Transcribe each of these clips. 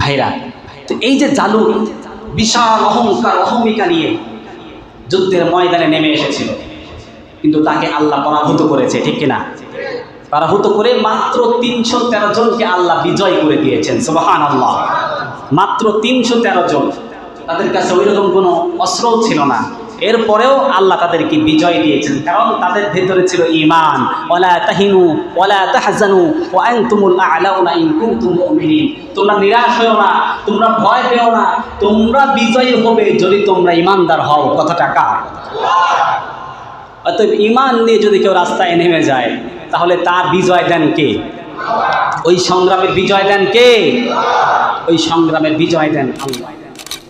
ভাইরা, তো এই যে জালুত বিশাল অহংকার অহমিকা নিয়ে যুদ্ধের ময়দানে নেমে এসেছিল, কিন্তু তাকে আল্লাহ পরাভূত করেছে, ঠিক কিনা? পরাভূত করে মাত্র ৩১৩ জনকে আল্লাহ বিজয় করে দিয়েছেন। সুবহানাল্লাহ। মাত্র ৩১৩ জন। তাদের কাছে ওইরকম কোনো অস্ত্রও ছিল না, এরপরেও আল্লাহ তাদেরকে বিজয় দিয়েছেন, কারণ তাদের ভেতরে ছিল ঈমান। ওয়ালা তাহিনু ওয়ালা তাহজানু ওয়া আনতুমুল আ'লাউনা ইন কুনতুম মুমিনিন। তোমরা নিরাশ হও না, তোমরা ভয় পেও না, তোমরা বিজয়ী হবে যদি তোমরা ঈমানদার হও। কথাটা কার? অতএব ঈমান নিয়ে যদি কেউ রাস্তায় নেমে যায়, তাহলে তার বিজয় দেন কে? ওই সংগ্রামের বিজয় দেন কে? ওই সংগ্রামের বিজয় দেন আল্লাহ।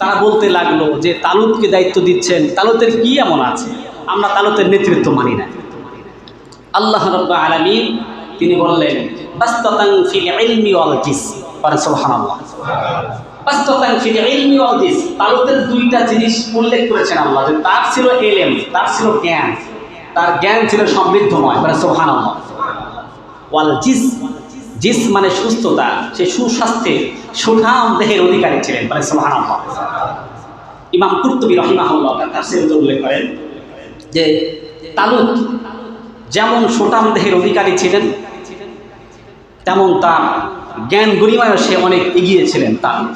তারা বলতে লাগলো যে তালুতকে দায়িত্ব দিচ্ছেন, তালুতের কি এমন আছে, আমরা তালুতের নেতৃত্ব মানি না। আল্লাহ রাব্বুল আলামিন তিনি বললেন বাসতাতান ফিল ইলমি ওয়াল জিসম। সুবহানাল্লাহ। বাসতাতান ফিল ইলমি ওয়াল জিসম। তালুতের দুইটা জিনিস উল্লেখ করেছেন আল্লাহ, যে তার ছিল ইলম, তার ছিল জ্ঞান, তার জ্ঞান ছিল সমৃদ্ধময়। সুবহানাল্লাহ। ওয়াল জিসম, জিসম মানে সুস্থতা, সে সুস্বাস্থ্যের সুঠাম দেহের অধিকারী ছিলেন। সুবহানাল্লাহ। ইমাম কুরতুবী রাহিমাহুল্লাহ তার তাফসীরে উল্লেখ করেন যে তালুত যেমন সুঠাম দেহের অধিকারী ছিলেন, তেমন তার জ্ঞান গরিমায়ও সে অনেক এগিয়ে ছিলেন। তালুত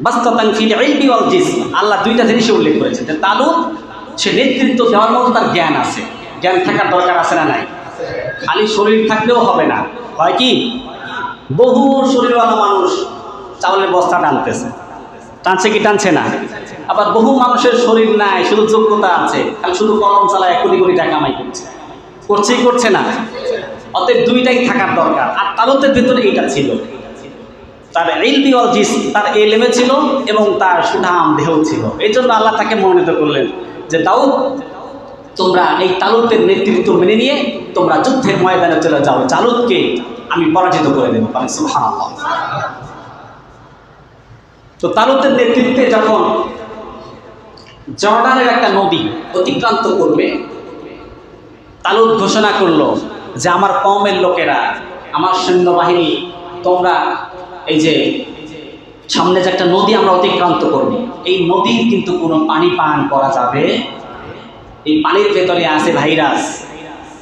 বাসতাতান ফিল ইলমি ওয়াল জিসম, আল্লাহ দুইটা জিনিস উল্লেখ করেছেন যে তালুত সে নেতৃত্ব দেওয়ার মতো তার জ্ঞান আছে। জ্ঞান থাকার দরকার আছে না নাই? খালি শরীর থাকলেও হবে না। হয় কি, বহু শরীরওয়ালা মানুষ চাউলের বস্তা টানতেছে, টানছে কি টানছে না? আবার বহু মানুষের শরীর নাই, শুধু যোগ্যতা আছে, খালি শুধু কলম চালায় কোটি কোটি টাকা কামাই করছে, করছেই করছে না? অতএব দুইটাই থাকার দরকার। আর তালুতের ভেতরে এইটা ছিল, তার ইলমি ওয়াল জিসম, তার ইলমে ছিল এবং তার সুঠাম দেহ ছিল। এই জন্য আল্লাহ তাকে মনোনীত করলেন যে দাউদ, তোমরা এই তালুতের নেতৃত্ব মেনে নিয়ে তোমরা যুদ্ধের ময়দানে চলে যাও, জালুতকে আমি পরাজিত করে দেব। সুবহানাল্লাহ। তো তালুতের নেতৃত্বে যখন জর্ডানের একটা নদী অতিক্রান্ত করবে, তালুত ঘোষণা করলো যে আমার কওমের লোকেরা, আমার সৈন্যবাহিনী, তোমরা এই যে সামনে যে একটা নদী আমরা অতিক্রান্ত করব, এই নদীর কিন্তু কোনো পানি পান করা যাবে। এই পানির ভেতরে আছে ভাইরাস,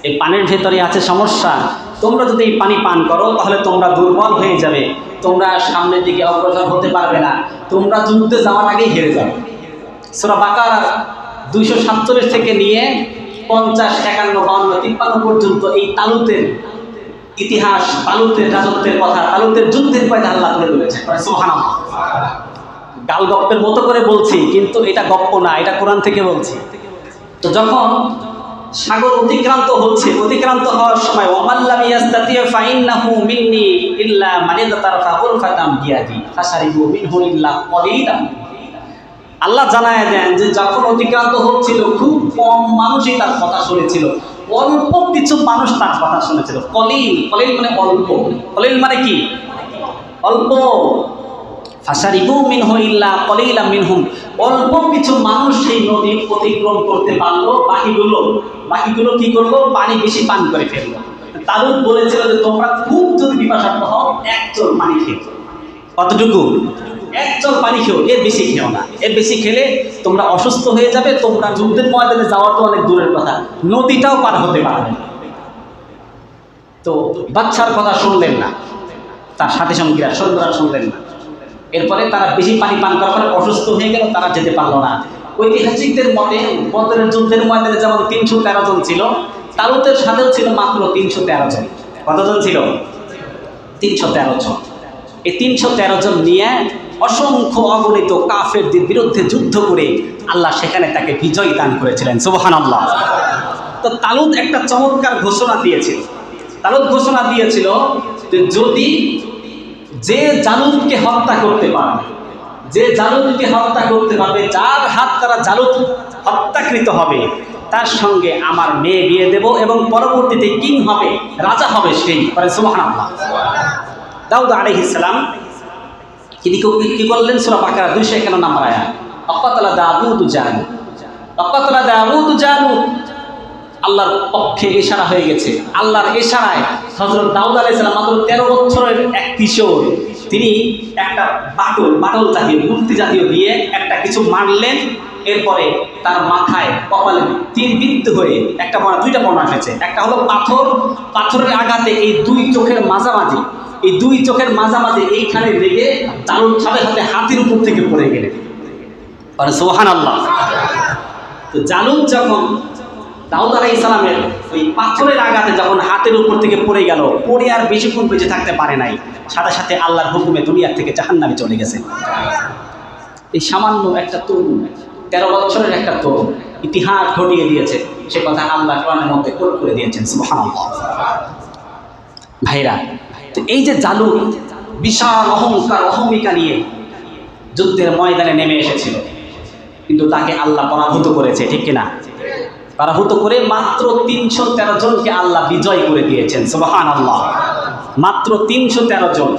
এই পানির ভেতরে আছে সমস্যা। তোমরা যদি এই পানি পান করো তাহলে তোমরা দুর্বল হয়ে যাবে, তোমরা সামনের দিকে অগ্রসর হতে পারবে না, তোমরা যুদ্ধে যাওয়ার আগেই হেরে যাবে। সূরা বাকারা 247 থেকে নিয়ে 50, 51, 52, 53 পর্যন্ত এই তালুতের ইতিহাস, তালুতের রাজত্বের কথা, তালুতের যুদ্ধের কথা আল্লাহ তুলে ধরেছেন। সুবহানাল্লাহ। গাল গপ্পের মতো করে বলছি, কিন্তু এটা গপ্প না, এটা কোরআন থেকে বলছি। তো যখন সাগর অতিক্রান্ত হচ্ছে, অতিক্রান্ত হওয়ার সময় ওয়ামাল্লাম ইয়াস্তাতি ফাইন্নাহু মিন্নি ইল্লা মানিদাতারফা উরফাতাম বিয়াদি ফাশারিবু মিনহু ইল্লা কলিলাম। আল্লাহ জানায় দেন যে যখন অতিক্রান্ত হচ্ছিল খুব কম মানুষই তার কথা শুনেছিল, অল্প কিছু মানুষ তার কথা শুনেছিল। কলিল, কলিল মানে অল্প, কলিল মানে কি? অল্প। ফাশারিবু মিনহু ইল্লা কলিলাম মিনহুম, অল্প কিছু মানুষ সেই নদী অতিক্রম করতে পারলো, বাকিগুলো কি করলো? পানি বেশি পান করে ফেললো। তালুত বলেছিল যে তোমরা খুব যদি বিপাশার্ত হও, এক চল পানি খেও। কতটুকু? এক চল পানি খেও, এর বেশি খেও না। এর বেশি খেলে তোমরা অসুস্থ হয়ে যাবে, তোমরা যুদ্ধের ময়দানে যাওয়া তো অনেক দূরের কথা, নদীটাও পার হতে পারবে না। তো বাচ্চার কথা শুনলেন না, তার সাথে সঙ্গীরা সৈন্যরা শুনলেন না। এরপরে তারা বেশি পানি পান করার পরে অসুস্থ হয়ে গেল, তারা যেতে পারলো না। ঐতিহাসিকদের মতে বদরের যুদ্ধের ময়দানে যেমন 313 জন ছিল, তালুতের সাথেও ছিল মাত্র 313 জন। কতজন ছিল? 313 জন। এই 313 জন নিয়ে অসংখ্য অগণিত কাফেরদের বিরুদ্ধে যুদ্ধ করে আল্লাহ সেখানে তাকে বিজয় দান করেছিলেন। সুবহানাল্লাহ। তো তালুত একটা চমৎকার ঘোষণা দিয়েছিল। তালুত ঘোষণা দিয়েছিল যে যদি যে জালুতকে হত্যা করতে পারবে, যে জালুতকে হত্যা করতে পারবে, যার হাত দ্বারা জালুত হত্যাকৃত হবে, তার সঙ্গে আমার মেয়ে বিয়ে দেব এবং পরবর্তীতে কিং হবে, রাজা হবে সেই। সুবহানাল্লাহ। দাউদ আলাইহিস সালাম তিনি কি করলেন? সূরা বাকারা 251 নম্বর আয়াত, আকাতালা দাউদু জালুত, আকাতালা দাউদু জালুত। আল্লাহর পক্ষে ইশারা হয়ে গেছে। আল্লাহর ইশারায় হযরত দাউদ আলাইহিস সালাম মাত্র 13 বছরের এক কিশোর, তিনি একটা বাটল জাতীয় মূর্তি জাতীয় দিয়ে একটা কিছু মারলেন, এরপরে তার মাথায় কপালে তীরবিদ্ধ হয়ে দুইটা বর্ণনা এসেছে। একটা হলো পাথরের আঘাতে এই দুই চোখের মাঝামাঝি এইখানে লেগে জালুত সাথে সাথে হাতির উপর থেকে পড়ে গেলেন। সুবহানাল্লাহ। তো জালুত যখন দাউদ আলাইহিস সালামের ওই পাথরের আঘাতে যখন হাতের উপর থেকে পড়ে গেল, পড়ে আর বেশিক্ষণ বেঁচে থাকতে পারে নাই, সাথে সাথে আল্লাহর হুকুমে দুনিয়ার থেকে জাহান্নামে চলে গেছে। এই সামান্য একটা তরুণ, 13 বছরের একটা তরুণ ইতিহাস ঘটিয়ে দিয়েছে, সে কথা আল্লাহ কোরআনের মধ্যে কোট করে দিয়েছেন। সুবহানাল্লাহ। ভাইরা, তো এই যে জালুত বিশাল অহমিকা নিয়ে যুদ্ধের ময়দানে নেমে এসেছিল, কিন্তু তাকে আল্লাহ পরাভূত করেছে, ঠিক কিনা? পরাভূত করে মাত্র 313 জনকে আল্লাহ বিজয় করে দিয়েছেন। সুবহানাল্লাহ। মাত্র 313 জন।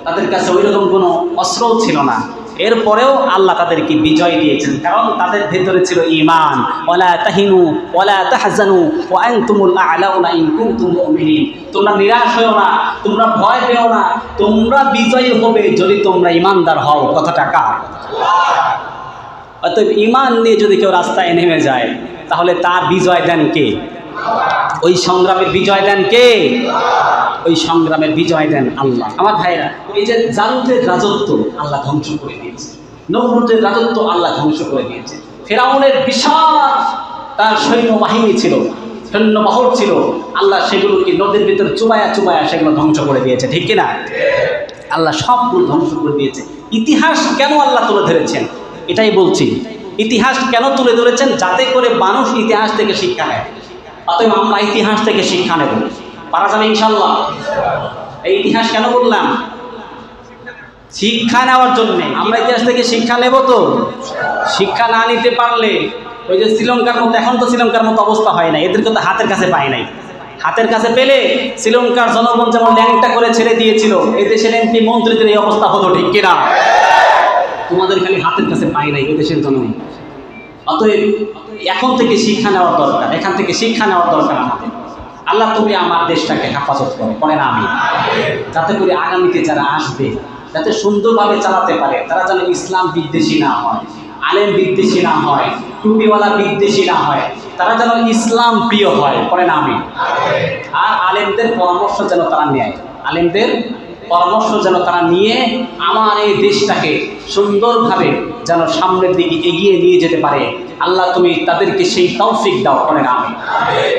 তাদের কাছে ওইরকম কোনো অস্ত্রও ছিল না, এরপরেও আল্লাহ তাদেরকে বিজয় দিয়েছেন, কারণ তাদের ভেতরে ছিল ঈমান। ওয়ালা তাহিনু ওয়ালা তাহজানু ওয়া আনতুমুল আ'লাউনা ইন কুনতুম মুমিনিন। তোমরা নিরাশ হও না, তোমরা ভয় পেও না, তোমরা বিজয়ী হবে যদি তোমরা ঈমানদার হও। কথাটা কার? অতএব ঈমান নিয়ে যদি কেউ রাস্তায় নেমে যায়, তাহলে তার বিজয় দেন কে? ওই সংগ্রামের বিজয় দেন কে? ওই সংগ্রামের বিজয় দেন আল্লাহ। আমার ভাইরা, এই যে জালুতের রাজত্ব আল্লাহ ধ্বংস করে দিয়েছে, নমরুদের রাজত্ব আল্লাহ ধ্বংস করে দিয়েছে, ফেরাউনের বিশাল তার সৈন্যবাহিনী ছিল, সৈন্যবহর ছিল, আল্লাহ সেগুলোকে নদীর ভিতর চুবায়া সেগুলো ধ্বংস করে দিয়েছে, ঠিক কিনা? আল্লাহ সবগুলো ধ্বংস করে দিয়েছে। ইতিহাস কেন আল্লাহ তুলে ধরেছেন? এটাই বলছি, ইতিহাস কেন তুলে ধরেছেন? যাতে করে মানুষ ইতিহাস থেকে শিক্ষা নেয়। অতএব আমরা ইতিহাস থেকে শিক্ষা নেব, পারা যাবে ইনশাল্লাহ। এই ইতিহাস কেন বললাম? শিক্ষা নেওয়ার জন্যে। আমরা ইতিহাস থেকে শিক্ষা নেব। তো শিক্ষা না নিতে পারলে ওই যে শ্রীলঙ্কার মতো, এখন তো শ্রীলঙ্কার মতো অবস্থা হয় না, এদেরকে তো হাতের কাছে পায় নাই। হাতের কাছে পেলে শ্রীলঙ্কার জনগণ যেমন ল্যাংটা করে ছেড়ে দিয়েছিল, এই দেশের এমপি মন্ত্রীদের এই অবস্থা হতো, ঠিক কিনা? তোমাদের খালি হাতের কাছে পাই নাই এদেশের জনগণ। অতএব এখন থেকে শিক্ষা নেওয়ার দরকার, এখান থেকে শিক্ষা নেওয়ার দরকার আমাদের। আল্লাহ তুমি আমার দেশটাকে হেফাজত করে না আমি, যাতে করে আগামীতে যারা আসবে যাতে সুন্দরভাবে চালাতে পারে, তারা যেন ইসলাম বিদ্বেষী না হয়, আলেম বিদ্বেষী না হয়, টুপিওয়ালা বিদ্বেষী না হয়, তারা যেন ইসলাম প্রিয় হয়, করে না আমি। আর আলেমদের পরামর্শ যেন তারা নেয়, আলেমদের পরামর্শ যেন তারা নিয়ে আমার এই দেশটাকে সুন্দরভাবে যেন সামনের দিকে এগিয়ে নিয়ে যেতে পারে। আল্লাহ তুমি তাদেরকে সেই তৌফিক দাও, করে না আমি।